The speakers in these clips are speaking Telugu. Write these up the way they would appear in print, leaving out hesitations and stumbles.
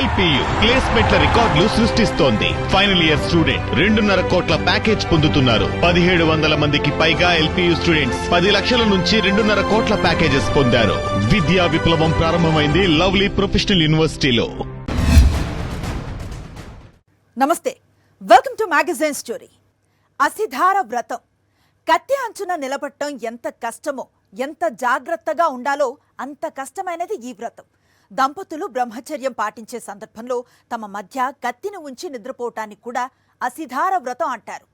ఎల్పియు ప్లేస్మెంట్ల రికార్డులు సృష్టిస్తోంది. ఫైనల్ ఇయర్ స్టూడెంట్ 2.5 కోట్ల ప్యాకేజ్ పొందుతున్నారు. 1700 మందికి పైగా ఎల్పియు స్టూడెంట్స్ 10 లక్షల నుంచి 2.5 కోట్ల ప్యాకేజెస్ పొందారు. విద్యా విప్లవం ప్రారంభమైంది లవ్లీ ప్రొఫెషనల్ యూనివర్సిటీలో. నమస్తే, వెల్కమ్ టు మ్యాగజైన్ స్టోరీ. అసిధార వ్రతం. కత్తి అంచున నిలబడటం ఎంత కష్టమో, ఎంత జాగ్రత్తగా ఉండాలో అంత కష్టమైనది ఈ వ్రతం. దంపతులు బ్రహ్మచర్యం పాటించే సందర్భంలో తమ మధ్య కత్తిని ఉంచి నిద్రపోవటానికి కూడా అసిధార వ్రతం అంటారు.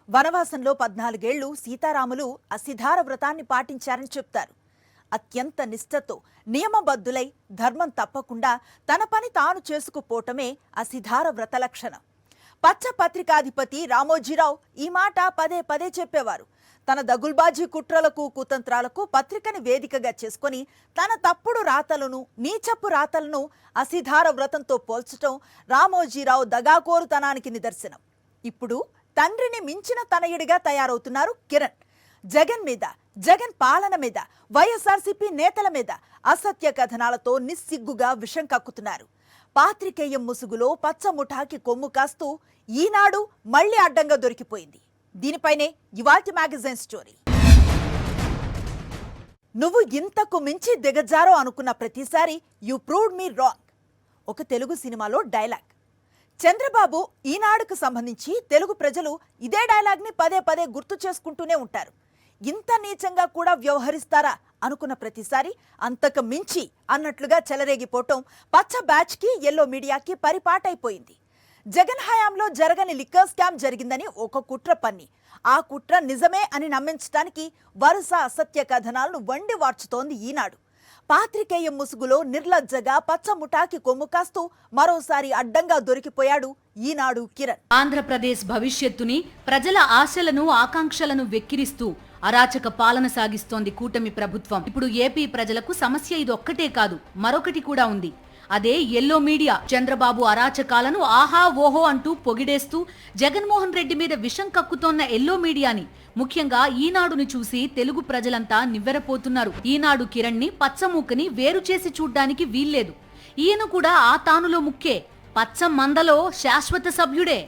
వనవాసంలో 14 ఏళ్లు సీతారాములు అసిధార వ్రతాన్ని పాటించారని చెప్తారు. అత్యంత నిష్ఠతో నియమబద్ధులై ధర్మం తప్పకుండా తన పని తాను చేసుకుపోవటమే అసిధార వ్రత లక్షణం. పచ్చ పత్రికాధిపతి రామోజీరావు ఈ మాట పదే పదే చెప్పేవారు. తన దగుల్బాజీ కుట్రలకు కుతంత్రాలకు పత్రికని వేదికగా చేసుకుని తన తప్పుడు రాతలను, నీచపు రాతలను అసిధార వ్రతంతో పోల్చటం రామోజీరావు దగాకోరుతనానికి నిదర్శనం. ఇప్పుడు తండ్రిని మించిన తనయుడిగా తయారవుతున్నారు కిరణ్. జగన్ మీద, జగన్ పాలన మీద, వైఎస్ఆర్సీపీ నేతల మీద అసత్య కథనాలతో నిస్సిగ్గుగా విషం కక్కుతున్నారు. పాత్రికేయం ముసుగులో పచ్చ ముఠాకి కొమ్ము కాస్తూ ఈనాడు మళ్లీ అడ్డంగా దొరికిపోయింది. దీనిపైనే ఇవాల్టి మ్యాగజైన్ స్టోరీ. నువ్వు ఇంతకు మించి దిగజారో అనుకున్న ప్రతిసారి యు ప్రూవ్డ్ మీ రాంగ్. ఒక తెలుగు సినిమాలో డైలాగ్. చంద్రబాబు ఈనాడుకు సంబంధించి తెలుగు ప్రజలు ఇదే డైలాగ్ని పదే పదే గుర్తు చేసుకుంటూనే ఉంటారు. ఇంత నీచంగా కూడా వ్యవహరిస్తారా అనుకున్న ప్రతిసారి అంతకు మించి అన్నట్లుగా చెలరేగిపోవటం పచ్చ బ్యాచ్కి, ఎల్లో మీడియాకి పరిపాటైపోయింది. జగన్ హయాంలో జరగని లిక్కర్ స్కామ్ జరిగిందని ఒక కుట్ర పన్ని ఆ కుట్ర నిజమే అని నమ్మించడానికి వరుస అసత్య కథనాలను వండి వార్చుతోంది ఈనాడు. పాత్రికేయం ముసుగులో నిర్లజ్జగా పచ్చ ముఠాకి కొమ్ము కాస్తూ మరోసారి అడ్డంగా దొరికిపోయాడు ఈనాడు కిరణ్. ఆంధ్రప్రదేశ్ భవిష్యత్తుని, ప్రజల ఆశలను, ఆకాంక్షలను వెక్కిరిస్తూ అరాచక పాలన సాగిస్తోంది కూటమి ప్రభుత్వం. ఇప్పుడు ఏపీ ప్రజలకు సమస్య ఇదొక్కటే కాదు, మరొకటి కూడా ఉంది. అదే ఎల్లో మీడియా. చంద్రబాబు అరాచకాలను ఆహా ఓహో అంటూ పొగిడేస్తూ జగన్మోహన్ రెడ్డి మీద విషం కక్కుతోన్న ఎల్లో మీడియాని, ముఖ్యంగా ఈనాడుని చూసి తెలుగు ప్రజలంతా నివ్వెరపోతున్నారు. ఈనాడు కిరణ్ ని, పచ్చమూకని వేరు చేసి చూడ్డానికి వీల్లేదు. ఈయన కూడా ఆ తానులో ముక్కే, పచ్చ మందలో శాశ్వత సభ్యుడే.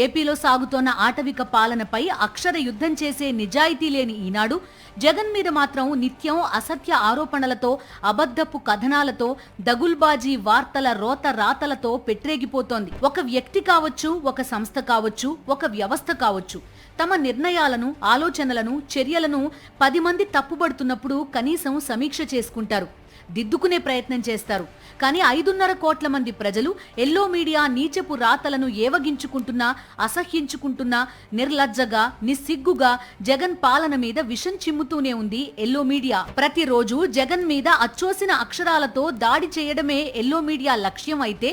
ఏపీలో సాగుతోన్న ఆటవిక పాలనపై అక్షర యుద్ధం చేసే నిజాయితీ లేని ఈనాడు జగన్ మీద మాత్రం నిత్యం అసత్య ఆరోపణలతో, అబద్ధపు కథనాలతో, దగుల్బాజీ వార్తల రోత రాతలతో పెట్టరేగిపోతోంది. ఒక వ్యక్తి కావచ్చు, ఒక సంస్థ కావచ్చు, ఒక వ్యవస్థ కావచ్చు, తమ నిర్ణయాలను, ఆలోచనలను, చర్యలను 10 మంది తప్పుబడుతున్నప్పుడు కనీసం సమీక్ష చేసుకుంటారు, దిద్దుకునే ప్రయత్నం చేస్తారు. కానీ 5.5 కోట్ల మంది ప్రజలు ఎల్లో మీడియా నీచపు రాతలను ఏవగించుకుంటున్నా, అసహ్యించుకుంటున్నా, నిర్లజ్జగా, నిస్సిగ్గుగా జగన్ పాలన మీద విషం చిమ్ముతూనే ఉంది ఎల్లో మీడియా. ప్రతిరోజు జగన్ మీద అచ్చోసిన అక్షరాలతో దాడి చేయడమే ఎల్లో మీడియా లక్ష్యం అయితే,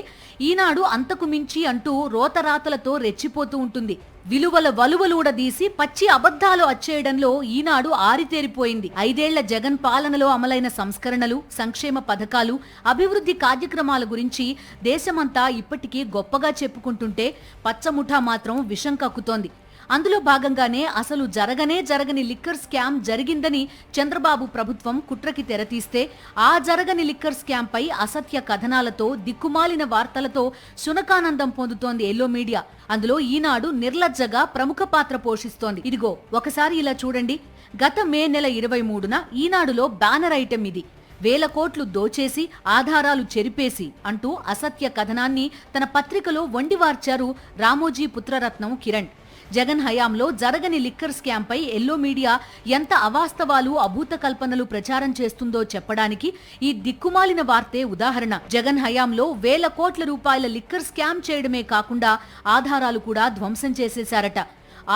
ఈనాడు అంతకు మించి అంటూ రోతరాతలతో రెచ్చిపోతూ ఉంటుంది. విలువల వలువలూడదీసి పచ్చి అబద్ధాలు అచ్చేయడంలో ఈనాడు ఆరితేరిపోయింది. 5 ఏళ్ల జగన్ పాలనలో అమలైన సంస్కరణలు, సంక్షేమ పథకాలు, అభివృద్ధి కార్యక్రమాల గురించి దేశమంతా ఇప్పటికీ గొప్పగా చెప్పుకుంటుంటే పచ్చముఠా మాత్రం విషం కక్కుతోంది. అందులో భాగంగానే అసలు జరగని లిక్కర్ స్కామ్ జరిగిందని చంద్రబాబు ప్రభుత్వం కుట్రకి తెరతీస్తే, ఆ జరగని లిక్కర్ స్కామ్ పై అసత్య కథనాలతో, దిక్కుమాలిన వార్తలతో శునకానందం పొందుతోంది ఎల్లో మీడియా. అందులో ఈనాడు నిర్లజ్జగా ప్రముఖ పాత్ర పోషిస్తోంది. ఇదిగో ఒకసారి ఇలా చూడండి. గత మే నెల 23న ఈనాడులో బ్యానర్ ఐటెం ఇది. 1000 కోట్లు దోచేసి ఆధారాలు చెరిపేసి అంటూ అసత్య కథనాన్ని తన పత్రికలో వండివార్చారు రామోజీ పుత్రరత్నం కిరణ్. జగన్ హయాంలో జరగని లిక్కర్ స్కామ్ పై ఎల్లో మీడియా ఎంత అవాస్తవాలు, అభూత కల్పనలు ప్రచారం చేస్తుందో చెప్పడానికి ఈ దిక్కుమాలిన వార్తే ఉదాహరణ. జగన్ హయాంలో 1000 కోట్ల రూపాయల లిక్కర్ స్కామ్ చేయడమే కాకుండా ఆధారాలు కూడా ధ్వంసం చేసేశారట.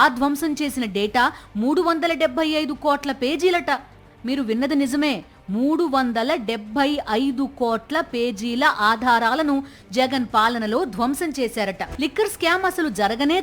ఆ ధ్వంసం చేసిన డేటా 375 కోట్ల పేజీలట. మీరు విన్నది నిజమే, 375 కోట్ల పేజీల ఆధారాలను జగన్ పాలనలో ధ్వంసం చేశారట. లిక్కర్ స్కామ్ అసలు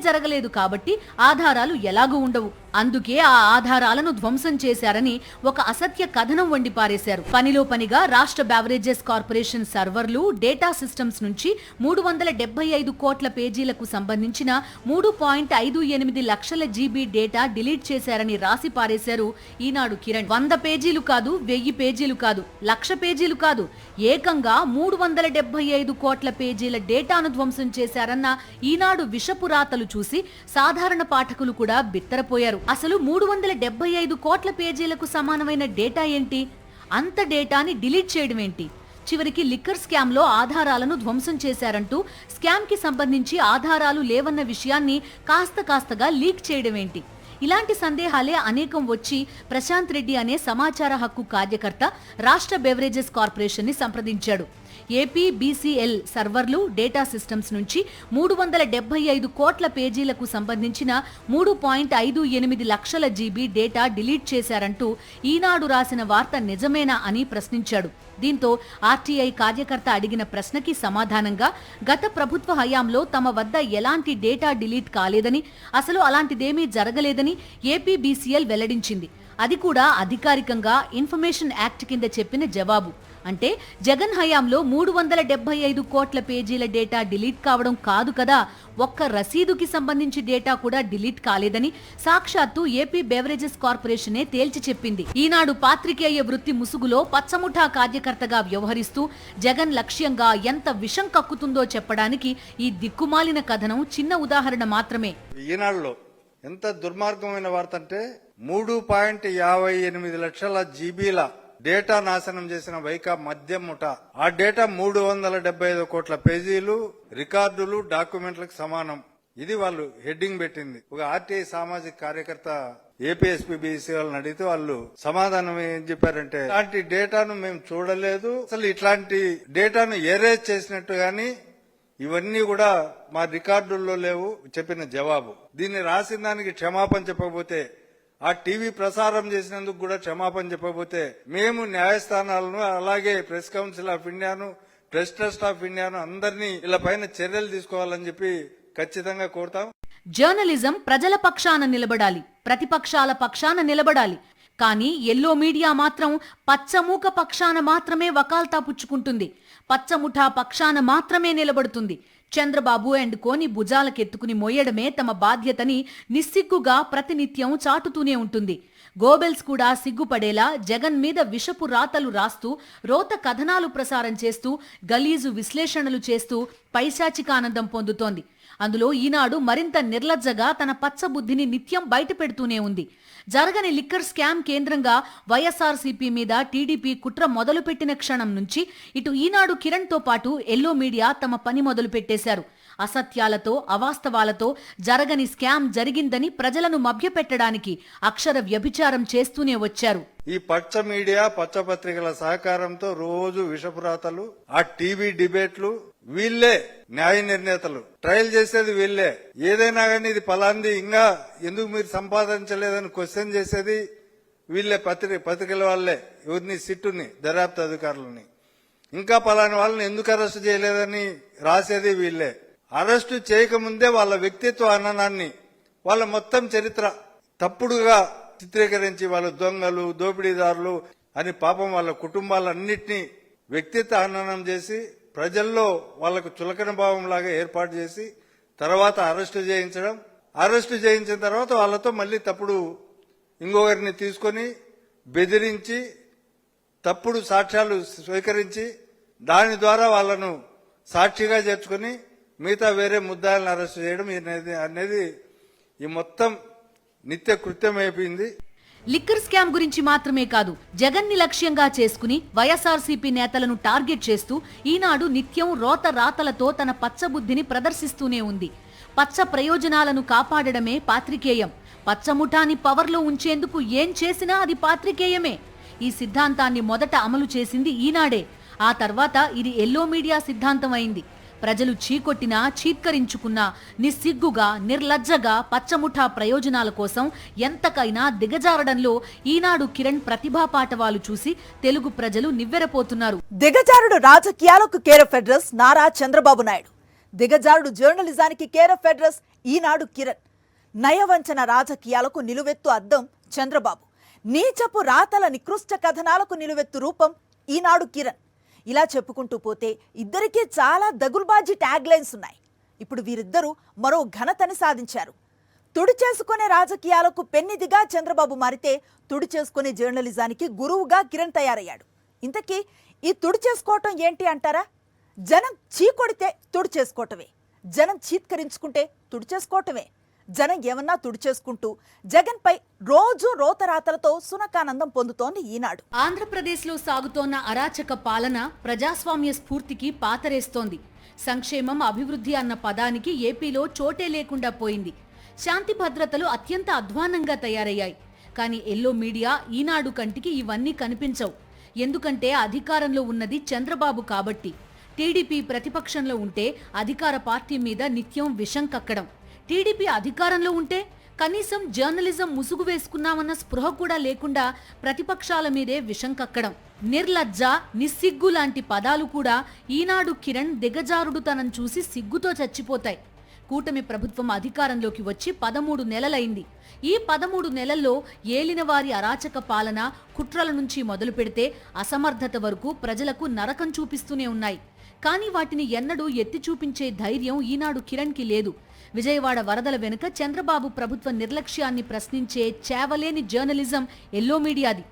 జరగలేదు కాబట్టి ఆధారాలు ఎలాగూ ఉండవు. అందుకే ఆ ఆధారాలను ధ్వంసం చేశారని ఒక అసత్య కథనం వండి పారేశారు. పనిలో పనిగా రాష్ట్ర బెవరేజెస్ కార్పొరేషన్ సర్వర్లు, డేటా సిస్టమ్స్ నుంచి 375 కోట్ల పేజీలకు సంబంధించిన 3.58 లక్షల జీబీ డేటా డిలీట్ చేశారని రాసి పారేశారు ఈనాడు కిరణ్. 100 పేజీలు కాదు, 1000 పేజీలు కాదు, 1,00,000 పేజీలు కాదు, ఏకంగా 375 కోట్ల పేజీల డేటాను ధ్వంసం చేశారన్న ఈనాడు విషపు రాతలు చూసి సాధారణ పాఠకులు కూడా బిత్తరపోయారు. అసలు 375 కోట్ల పేజీలకు సమానమైన డేటా ఏంటి? అంత డేటాని డిలీట్ చేయడం ఏంటి? చివరికి లిక్కర్ స్కామ్ లో ఆధారాలను ధ్వంసం చేశారంటూ స్కామ్ కి సంబంధించి ఆధారాలు లేవన్న విషయాన్ని కాస్తగా లీక్ చేయడం ఏంటి? ఇలాంటి సందేహాలే అనేకం వచ్చి ప్రశాంత్ రెడ్డి అనే సమాచార హక్కు కార్యకర్త రాష్ట్ర బెవరేజెస్ కార్పొరేషన్ ని సంప్రదించాడు. ఏపీ బీసీఎల్ సర్వర్లు, డేటా సిస్టమ్స్ నుంచి 375 కోట్ల పేజీలకు సంబంధించిన 3.58 లక్షల జీబీ డేటా డిలీట్ చేశారంటూ ఈనాడు రాసిన వార్త నిజమేనా అని ప్రశ్నించాడు. దీంతో ఆర్టీఐ కార్యకర్త అడిగిన ప్రశ్నకి సమాధానంగా గత ప్రభుత్వ హయాంలో తమ వద్ద ఎలాంటి డేటా డిలీట్ కాలేదని, అసలు అలాంటిదేమీ జరగలేదని ఏపీ బీసీఎల్ వెల్లడించింది. అది కూడా అధికారికంగా ఇన్ఫర్మేషన్ యాక్ట్ కింద చెప్పిన జవాబు. అంటే జగన్ హయాంలో 375 కోట్ల పేజీల డేటా డిలీట్ కావడం కాదు కదా, ఒక్క రసీదుకి సంబంధించి డేటా కూడా డిలీట్ కాలేదని సాక్షాత్తు ఏపీ బెవరేజెస్ కార్పొరేషనే తేల్చి చెప్పింది. ఈనాడు పాత్రికేయ వృత్తి ముసుగులో పచ్చముఠా కార్యకర్తగా వ్యవహరిస్తూ జగన్ లక్ష్యంగా ఎంత విషం కక్కుతుందో చెప్పడానికి ఈ దిక్కుమాలిన కథనం చిన్న ఉదాహరణ మాత్రమే. ఈనాడులో ఎంత దుర్మార్గమైన వార్త అంటే 3.58 లక్షల జీబీల డేటా నాశనం చేసిన వైకా మద్యం ముఠ. ఆ డేటా 375 కోట్ల పేజీలు, రికార్డులు, డాక్యుమెంట్లకు సమానం. ఇది వాళ్ళు హెడ్డింగ్ పెట్టింది. ఒక ఆర్టీఐ సామాజిక కార్యకర్త ఏపీఎస్పీబీసీ వాళ్ళని అడిగితే వాళ్ళు సమాధానం ఏం చెప్పారంటే, ఇట్లాంటి డేటాను మేము చూడలేదు, అసలు ఇట్లాంటి డేటాను ఎరేజ్ చేసినట్టు గాని ఇవన్నీ కూడా మా రికార్డుల్లో లేవు చెప్పిన జవాబు. దీన్ని రాసిన దానికి క్షమాపణ చెప్పకపోతే, ఆ టీవీ ప్రసారం చేసినందుకు కూడా క్షమాపణ చెప్పకపోతే మేము న్యాయస్థానాలను, అలాగే ప్రెస్ కౌన్సిల్ ఆఫ్ ఇండియాను, ప్రెస్ ట్రస్ట్ ఆఫ్ ఇండియాను అందరినీ ఇలా పైన చర్యలు తీసుకోవాలని చెప్పి ఖచ్చితంగా కోరుతాం. జర్నలిజం ప్రజల పక్షాన నిలబడాలి, ప్రతిపక్షాల పక్షాన నిలబడాలి. కానీ ఎల్లో మీడియా మాత్రం పచ్చమూక పక్షాన మాత్రమే వకాల్తా పుచ్చుకుంటుంది, పచ్చముఠా పక్షాన మాత్రమే నిలబడుతుంది. చంద్రబాబు అండ్ కోని భుజాలకెత్తుకుని మోయడమే తమ బాధ్యతని నిస్సిగ్గుగా ప్రతినిత్యం చాటుతూనే ఉంటుంది. గోబెల్స్ కూడా సిగ్గుపడేలా జగన్ మీద విషపు రాతలు రాస్తూ, రోత కథనాలు ప్రసారం చేస్తూ, గలీజు విశ్లేషణలు చేస్తూ పైశాచికానందం పొందుతోంది. అందులో ఈనాడు మరింత నిర్లజ్జగా తన పచ్చబుద్ధిని నిత్యం బయటపెడుతూనే ఉంది. జరగని లిక్కర్ స్కామ్ కేంద్రంగా వైఎస్ఆర్సీపీ మీద టీడీపీ కుట్ర మొదలుపెట్టిన క్షణం నుంచి ఇటు ఈనాడు కిరణ్ తో పాటు ఎల్లో మీడియా తమ పని మొదలు పెట్టేశారు. అసత్యాలతో, అవాస్తవాలతో జరగని స్కామ్ జరిగిందని ప్రజలను మభ్యపెట్టడానికి అక్షర వ్యభిచారం చేస్తూనే వచ్చారు. ఈ పచ్చ మీడియా, పచ్చ పత్రికల సహకారంతో రోజు విషపురాతలు, ఆ టీవీ డిబేట్లు, వీళ్లే న్యాయ నిర్ణేతలు, ట్రయల్ చేసేది వీళ్లే. ఏదైనా కానీ ఇది ఫలాంది ఇంకా ఎందుకు మీరు సంపాదించలేదని క్వశ్చన్ చేసేది వీళ్లే, పత్రికల వాళ్లే. ఎవరిని సిట్టుని, దర్యాప్తు అధికారులని. ఇంకా ఫలాని వాళ్ళని ఎందుకు అరెస్టు చేయలేదని రాసేది వీళ్లే. అరెస్టు చేయకముందే వాళ్ళ వ్యక్తిత్వ హననాన్ని, వాళ్ళ మొత్తం చరిత్ర తప్పుడుగా చిత్రీకరించి వాళ్ళు దొంగలు, దోపిడీదారులు అని పాపం వాళ్ళ కుటుంబాలన్నింటినీ వ్యక్తిత్వ హననం చేసి ప్రజల్లో వాళ్లకు చులకన భావం లాగా ఏర్పాటు చేసి తర్వాత అరెస్టు చేయించడం. అరెస్టు చేయించిన తర్వాత వాళ్ళతో మళ్లీ తప్పుడు ఇంకొకరిని తీసుకొని బెదిరించి తప్పుడు సాక్ష్యాలు స్వీకరించి దాని ద్వారా వాళ్లను సాక్షిగా చేర్చుకుని మిగతా వేరే ముద్దాయిలను అరెస్టు చేయడం అనేది ఈ మొత్తం నిత్య కృత్యం అయిపోయింది. లిక్కర్ స్కామ్ గురించి మాత్రమే కాదు, జగన్ ని లక్ష్యంగా చేసుకుని వైఎస్ఆర్సీపీ నేతలను టార్గెట్ చేస్తూ ఈనాడు నిత్యం రోత రాతలతో తన పచ్చబుద్ధిని ప్రదర్శిస్తూనే ఉంది. పచ్చ ప్రయోజనాలను కాపాడడమే పాత్రికేయం. పచ్చముఠాని పవర్లో ఉంచేందుకు ఏం చేసినా అది పాత్రికేయమే. ఈ సిద్ధాంతాన్ని మొదట అమలు చేసింది ఈనాడే. ఆ తర్వాత ఇది ఎల్లో మీడియా సిద్ధాంతం అయింది. ప్రజలు చీకొట్టినా, చీత్కరించుకున్నా నిస్సిగ్గుగా, నిర్లజ్జగా పచ్చముఠా ప్రయోజనాల కోసం ఎంతకైనా దిగజారడంలో ఈనాడు కిరణ్ ప్రతిభా పాటవాలు చూసి తెలుగు ప్రజలు నివ్వెరపోతున్నారు. దిగజారుడు రాజకీయాలకు care of address Nara Chandrababu Naidu, దిగజారుడు జర్నలిజానికి కేర్ ఆఫ్ అడ్రస్ ఈనాడు కిరణ్. నయవంచన రాజకీయాలకు నిలువెత్తు అద్దం చంద్రబాబు, నీచపు రాతల నికృష్ట కథనాలకు నిలువెత్తు రూపం ఈనాడు కిరణ్. ఇలా చెప్పుకుంటూ పోతే ఇద్దరికీ చాలా దగుల్బాజీ ట్యాగ్ లైన్స్ ఉన్నాయి. ఇప్పుడు వీరిద్దరూ మరో ఘనతని సాధించారు. తుడి చేసుకునే రాజకీయాలకు పెన్నిదిగా చంద్రబాబు మారితే, తుడి చేసుకునే జర్నలిజానికి గురువుగా కిరణ్ తయారయ్యాడు. ఇంతకీ ఈ తుడి చేసుకోవటం ఏంటి అంటారా? జనం చీకొడితే తుడి చేసుకోవటమే, జనం చీత్కరించుకుంటే తుడి చేసుకోవటమే. జనం ఏమన్నా తుడి చేసుకుంటూ జగన్పై రోజు రోతరాతలతో సునకానందం పొందుతోంది ఈనాడు. ఆంధ్రప్రదేశ్లో సాగుతోన్న అరాచక పాలన ప్రజాస్వామ్య స్ఫూర్తికి పాతరేస్తోంది. సంక్షేమం, అభివృద్ధి అన్న పదానికి ఏపీలో చోటే లేకుండా పోయింది. శాంతి భద్రతలు అత్యంత అధ్వానంగా తయారయ్యాయి. కానీ ఎల్లో మీడియా, ఈనాడు కంటికి ఇవన్నీ కనిపించవు. ఎందుకంటే అధికారంలో ఉన్నది చంద్రబాబు కాబట్టి. టీడీపీ ప్రతిపక్షంలో ఉంటే అధికార పార్టీ మీద నిత్యం విషం కక్కడం. టీడీపీ అధికారంలో ఉంటే కనీసం జర్నలిజం ముసుగు వేసుకున్నామన్న స్పృహ కూడా లేకుండా ప్రతిపక్షాల మీదే విషం కక్కడం. నిర్లజ్జ, నిస్సిగ్గు లాంటి పదాలు కూడా ఈనాడు కిరణ్ దిగజారుడుతనం చూసి సిగ్గుతో చచ్చిపోతాయి. కూటమి ప్రభుత్వం అధికారంలోకి వచ్చి 13 నెలలైంది. ఈ 13 నెలల్లో ఏలినవారి అరాచక పాలన, కుట్రల నుంచి మొదలు పెడితే అసమర్థత వరకు ప్రజలకు నరకం చూపిస్తూనే ఉన్నాయి. కానీ వాటిని ఎన్నడూ ఎత్తి చూపించే ధైర్యం ఈనాడు కిరణ్కి లేదు. విజయవాడ వరదల వెనుక చంద్రబాబు ప్రభుత్వ నిర్లక్ష్యాన్ని ప్రశ్నించే చేవలేని జర్నలిజం ఎల్లో మీడియాది.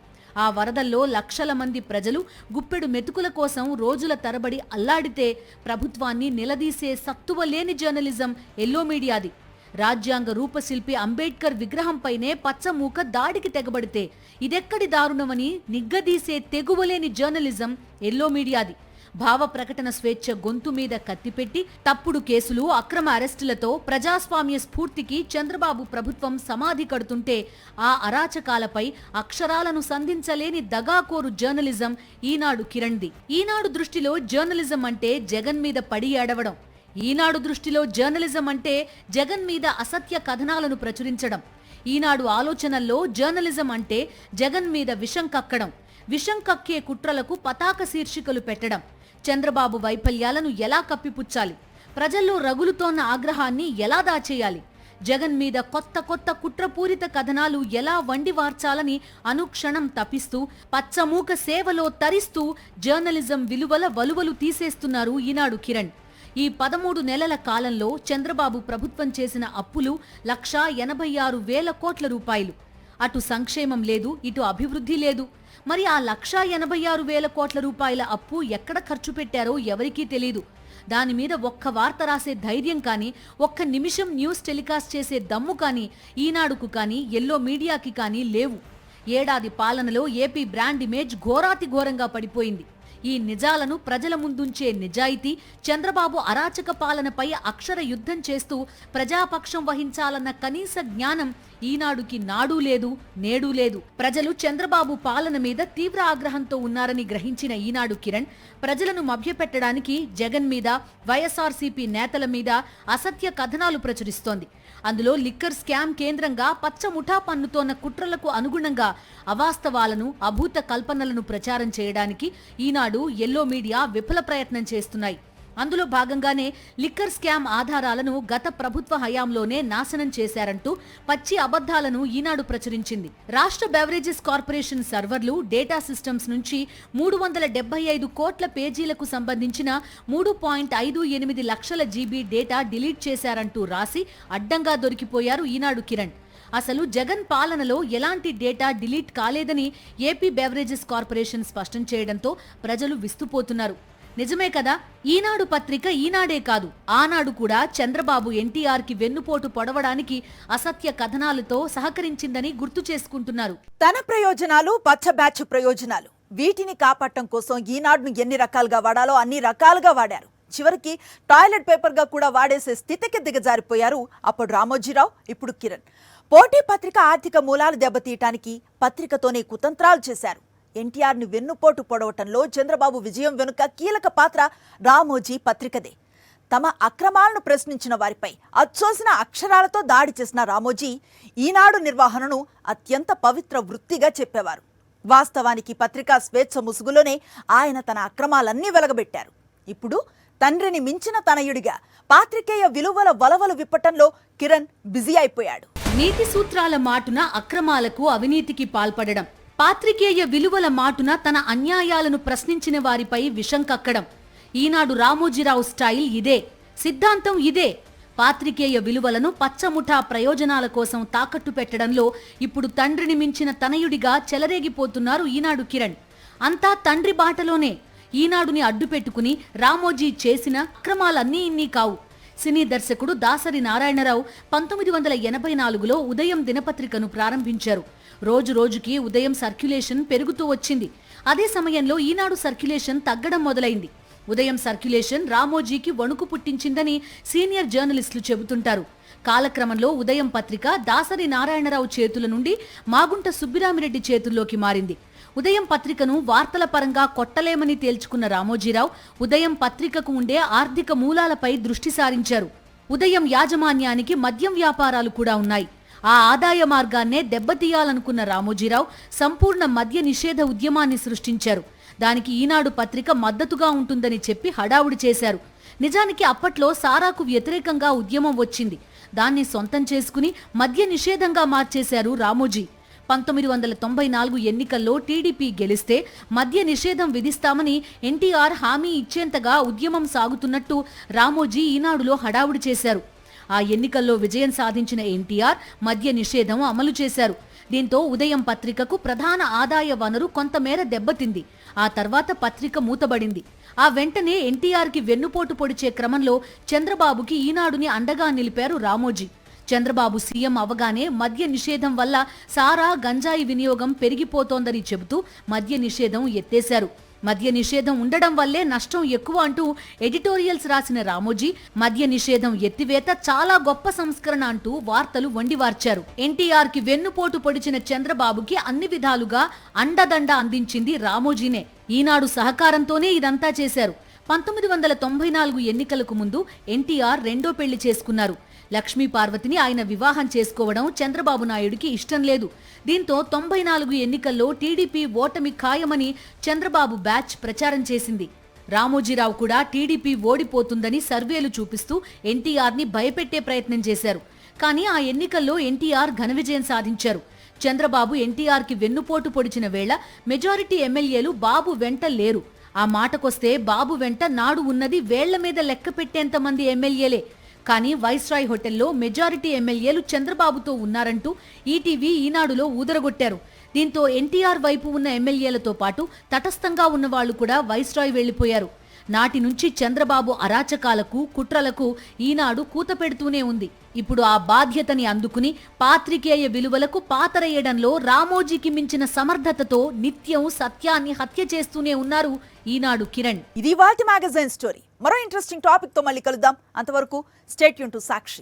ఆ వరదల్లో లక్షల మంది ప్రజలు గుప్పెడు మెతుకుల కోసం రోజుల తరబడి అల్లాడితే ప్రభుత్వాన్ని నిలదీసే సత్తువలేని జర్నలిజం ఎల్లో మీడియాది. రాజ్యాంగ రూపశిల్పి అంబేద్కర్ విగ్రహంపైనే పచ్చమూక దాడికి తెగబడితే ఇదెక్కడి దారుణమని నిగ్గదీసే తెగువలేని జర్నలిజం ఎల్లో మీడియాది. భావ ప్రకటన స్వేచ్ఛ గొంతు మీద కత్తిపెట్టి తప్పుడు కేసులు, అక్రమ అరెస్టులతో ప్రజాస్వామ్య స్ఫూర్తికి చంద్రబాబు ప్రభుత్వం సమాధి కడుతుంటే ఆ అరాచకాలపై అక్షరాలను సంధించలేని దగాకోరు జర్నలిజం ఈనాడు కిరణ్ది. ఈనాడు దృష్టిలో జర్నలిజం అంటే జగన్ మీద పడి ఏడవడం. ఈనాడు దృష్టిలో జర్నలిజం అంటే జగన్ మీద అసత్య కథనాలను ప్రచురించడం. ఈనాడు ఆలోచనల్లో జర్నలిజం అంటే జగన్ మీద విషం కక్కడం, విషం కక్కే కుట్రలకు పతాక శీర్షికలు పెట్టడం, చంద్రబాబు వైఫల్యాలను ఎలా కప్పిపుచ్చాలి, ప్రజల్లో రగులుతోన్న ఆగ్రహాన్ని ఎలా దాచేయాలి, జగన్ మీద కొత్త కొత్త కుట్రపూరిత కథనాలు ఎలా వండివార్చాలని అనుక్షణం తపిస్తూ పచ్చమూక సేవలో తరిస్తూ జర్నలిజం విలువల వలువలు తీసేస్తున్నారు ఈనాడు కిరణ్. ఈ 13 నెలల కాలంలో చంద్రబాబు ప్రభుత్వం చేసిన అప్పులు 1,86,000 కోట్ల రూపాయలు. అటు సంక్షేమం లేదు, ఇటు అభివృద్ధి లేదు. మరి ఆ 1,86,000 కోట్ల రూపాయల అప్పు ఎక్కడ ఖర్చు పెట్టారో ఎవరికీ తెలీదు. దాని మీద ఒక్క వార్త రాసే ధైర్యం కానీ, ఒక్క నిమిషం న్యూస్ టెలికాస్ట్ చేసే దమ్ము కానీ ఈనాడుకు కానీ, ఎల్లో మీడియాకి కానీ లేవు. ఏడాది పాలనలో ఏపీ బ్రాండ్ ఇమేజ్ ఘోరాతి ఘోరంగా పడిపోయింది. ఈ నిజాలను ప్రజల ముందుంచే నిజాయితీ, చంద్రబాబు అరాచక పాలనపై అక్షర యుద్ధం చేస్తూ ప్రజాపక్షం వహించాలన్న కనీస జ్ఞానం ఈనాడుకి నాడూ లేదు, నేడూ లేదు. ప్రజలు చంద్రబాబు పాలన మీద తీవ్ర ఆగ్రహంతో ఉన్నారని గ్రహించిన ఈనాడు కిరణ్ ప్రజలను మభ్యపెట్టడానికి జగన్ మీద, వైఎస్ఆర్సీపీ నేతల మీద అసత్య కథనాలు ప్రచురిస్తోంది. అందులో లిక్కర్ స్కామ్ కేంద్రంగా పచ్చముఠా పన్నుతోన్న కుట్రలకు అనుగుణంగా అవాస్తవాలను, అభూత కల్పనలను ప్రచారం చేయడానికి ఈనాడు, ఎల్లో మీడియా విఫల ప్రయత్నం చేస్తున్నాయి. అందులో భాగంగానే లిక్కర్ స్కామ్ ఆధారాలను గత ప్రభుత్వ హయాంలోనే నాశనం చేశారంటూ పచ్చి అబద్ధాలను ఈనాడు ప్రచురించింది. రాష్ట్ర బెవరేజెస్ కార్పొరేషన్ సర్వర్లు, డేటా సిస్టమ్స్ నుంచి 375 కోట్ల పేజీలకు సంబంధించిన 3.58 లక్షల జీబీ డేటా డిలీట్ చేశారంటూ రాసి అడ్డంగా దొరికిపోయారు ఈనాడు కిరణ్. అసలు జగన్ పాలనలో ఎలాంటి డేటా డిలీట్ కాలేదని ఏపీ బెవరేజెస్ కార్పొరేషన్ స్పష్టం చేయడంతో ప్రజలు విస్తుపోతున్నారు. నిజమే కదా, ఈనాడు పత్రిక ఈనాడే కాదు, ఆనాడు కూడా చంద్రబాబు ఎన్టీఆర్కి వెన్నుపోటు పొడవడానికి అసత్య కథనాలతో సహకరించిందని గుర్తు చేసుకుంటున్నారు. తన ప్రయోజనాలు, పచ్చ బ్యాచ్ ప్రయోజనాలు, వీటిని కాపాడటం కోసం ఈనాడును ఎన్ని రకాలుగా వాడాలో అన్ని రకాలుగా వాడారు. చివరికి టాయిలెట్ పేపర్గా కూడా వాడేసే స్థితికి దిగజారిపోయారు అప్పుడు రామోజీరావు, ఇప్పుడు కిరణ్. పోటీ పత్రిక ఆర్థిక మూలాలు దెబ్బతీయటానికి పత్రికతోనే కుతంత్రాలు చేశారు. ఎన్టీఆర్ని వెన్నుపోటు పొడవటంలో చంద్రబాబు విజయం వెనుక కీలక పాత్ర రామోజీ పత్రికదే. తమ అక్రమాలను ప్రశ్నించిన వారిపై అచ్చోసిన అక్షరాలతో దాడి చేసిన రామోజీ ఈనాడు నిర్వహణను అత్యంత పవిత్ర వృత్తిగా చెప్పేవారు. వాస్తవానికి పత్రికా స్వేచ్ఛ ముసుగులోనే ఆయన తన అక్రమాలన్నీ వెలగబెట్టారు. ఇప్పుడు తండ్రిని మించిన తనయుడిగా పాత్రికేయ విలువల వలవలు విప్పటంలో కిరణ్ బిజీ అయిపోయాడు. నీతి సూత్రాల మాటున అక్రమాలకు అవినీతికి పాల్పడడం, పాత్రికేయ విలువల మాటున తన అన్యాయాలను ప్రశ్నించిన వారిపై విషం కక్కడం. ఈనాడు రామోజీరావు స్టైల్ ఇదే, సిద్ధాంతం ఇదే. పాత్రికేయ విలువలను పచ్చముఠా ప్రయోజనాల కోసం తాకట్టు పెట్టడంలో ఇప్పుడు తండ్రిని మించిన తనయుడిగా చెలరేగిపోతున్నారు ఈనాడు కిరణ్. అంతా తండ్రి బాటలోనే. ఈనాడుని అడ్డు పెట్టుకుని రామోజీ చేసిన అక్రమాలన్నీ ఇన్ని కావు. సినీ దర్శకుడు దాసరి నారాయణరావు 1984లో ఉదయం దినపత్రికను ప్రారంభించారు. రోజు రోజుకి ఉదయం సర్క్యులేషన్ పెరుగుతూ వచ్చింది. అదే సమయంలో ఈనాడు సర్క్యులేషన్ తగ్గడం మొదలైంది. ఉదయం సర్క్యులేషన్ రామోజీకి వణుకు పుట్టించిందని సీనియర్ జర్నలిస్టులు చెబుతుంటారు. కాలక్రమంలో ఉదయం పత్రిక దాసరి నారాయణరావు చేతుల నుండి మాగుంట సుబ్బిరామిరెడ్డి చేతుల్లోకి మారింది. ఉదయం పత్రికను వార్తల పరంగా కొట్టలేమని తేల్చుకున్న రామోజీరావు ఉదయం పత్రికకు ఉండే ఆర్థిక మూలాలపై దృష్టి సారించారు. ఉదయం యాజమాన్యానికి మద్యం వ్యాపారాలు కూడా ఉన్నాయి. ఆ ఆదాయ మార్గాన్నే దెబ్బతీయాలనుకున్న రామోజీరావు సంపూర్ణ మద్య నిషేధ ఉద్యమాన్ని సృష్టించారు. దానికి ఈనాడు పత్రిక మద్దతుగా ఉంటుందని చెప్పి హడావుడి చేశారు. నిజానికి అప్పట్లో సారాకు వ్యతిరేకంగా ఉద్యమం వచ్చింది. దాన్ని సొంతం చేసుకుని మద్య నిషేధంగా మార్చేశారు రామోజీ. 1994 ఎన్నికల్లో టీడీపీ గెలిస్తే మద్య నిషేధం విధిస్తామని ఎన్టీఆర్ హామీ ఇచ్చేంతగా ఉద్యమం సాగుతున్నట్టు రామోజీ ఈనాడులో హడావుడి చేశారు. ఆ ఎన్నికల్లో విజయం సాధించిన ఎన్టీఆర్ మద్య నిషేధం అమలు చేశారు. దీంతో ఉదయం పత్రికకు ప్రధాన ఆదాయ వనరు కొంతమేర దెబ్బతింది. ఆ తర్వాత పత్రిక మూతబడింది. ఆ వెంటనే ఎన్టీఆర్కి వెన్నుపోటు పొడిచే క్రమంలో చంద్రబాబుకి ఈనాడుని అండగా నిలిపారు రామోజీ. చంద్రబాబు సీఎం అవగానే మద్య నిషేధం వల్ల సారా గంజాయి వినియోగం పెరిగిపోతోందని చెబుతూ మద్య నిషేధం ఎత్తేశారు. మద్య నిషేధం ఉండడం వల్లే నష్టం ఎక్కువ అంటూ ఎడిటోరియల్స్ రాసిన రామోజీ మద్య నిషేధం ఎత్తివేత చాలా గొప్ప సంస్కరణ అంటూ వార్తలు వండివార్చారు. ఎన్టీఆర్ కి వెన్నుపోటు పొడిచిన చంద్రబాబుకి అన్ని విధాలుగా అండదండ అందించింది రామోజీనే. ఈనాడు సహకారంతోనే ఇదంతా చేశారు. 1994 ఎన్నికలకు ముందు ఎన్టీఆర్ రెండో పెళ్లి చేసుకున్నారు. లక్ష్మీ పార్వతిని ఆయన వివాహం చేసుకోవడం చంద్రబాబు నాయుడికి ఇష్టం లేదు. దీంతో 94 ఎన్నికల్లో టీడీపీ ఓటమి ఖాయమని చంద్రబాబు బ్యాచ్ ప్రచారం చేసింది. రామోజీరావు కూడా టీడీపీ ఓడిపోతుందని సర్వేలు చూపిస్తూ ఎన్టీఆర్ని భయపెట్టే ప్రయత్నం చేశారు. కానీ ఆ ఎన్నికల్లో ఎన్టీఆర్ ఘన విజయం సాధించారు. చంద్రబాబు ఎన్టీఆర్కి వెన్నుపోటు పొడిచిన వేళ మెజారిటీ ఎమ్మెల్యేలు బాబు వెంట లేరు. ఆ మాటకొస్తే బాబు వెంట నాడు ఉన్నది వేళ్ల మీద లెక్క పెట్టేంత మంది ఎమ్మెల్యేలే. కానీ వైస్రాయ్ హోటల్లో మెజారిటీ ఎమ్మెల్యేలు చంద్రబాబుతో ఉన్నారంటూ ఈటీవీ ఈనాడులో ఊదరగొట్టారు. దీంతో ఎన్టీఆర్ వైపు ఉన్న ఎమ్మెల్యేలతో పాటు తటస్థంగా ఉన్నవాళ్లు కూడా వైస్రాయ్ వెళ్లిపోయారు. నాటి నుంచి చంద్రబాబు అరాచకాలకు కుట్రలకు ఈనాడు కూత పెడుతూనే ఉంది. ఇప్పుడు ఆ బాధ్యతని అందుకుని పాత్రికేయ విలువలకు పాతరేయడంలో రామోజీకి మించిన సమర్థతతో నిత్యం సత్యాన్ని హత్య చేస్తూనే ఉన్నారు ఈనాడు కిరణ్. ఇది వాటి మ్యాగజైన్ స్టోరీ. మరో ఇంట్రెస్టింగ్ టాపిక్ తో మళ్ళీ కలుద్దాం. అంతవరకు స్టే ట్యూన్ టు సాక్షి.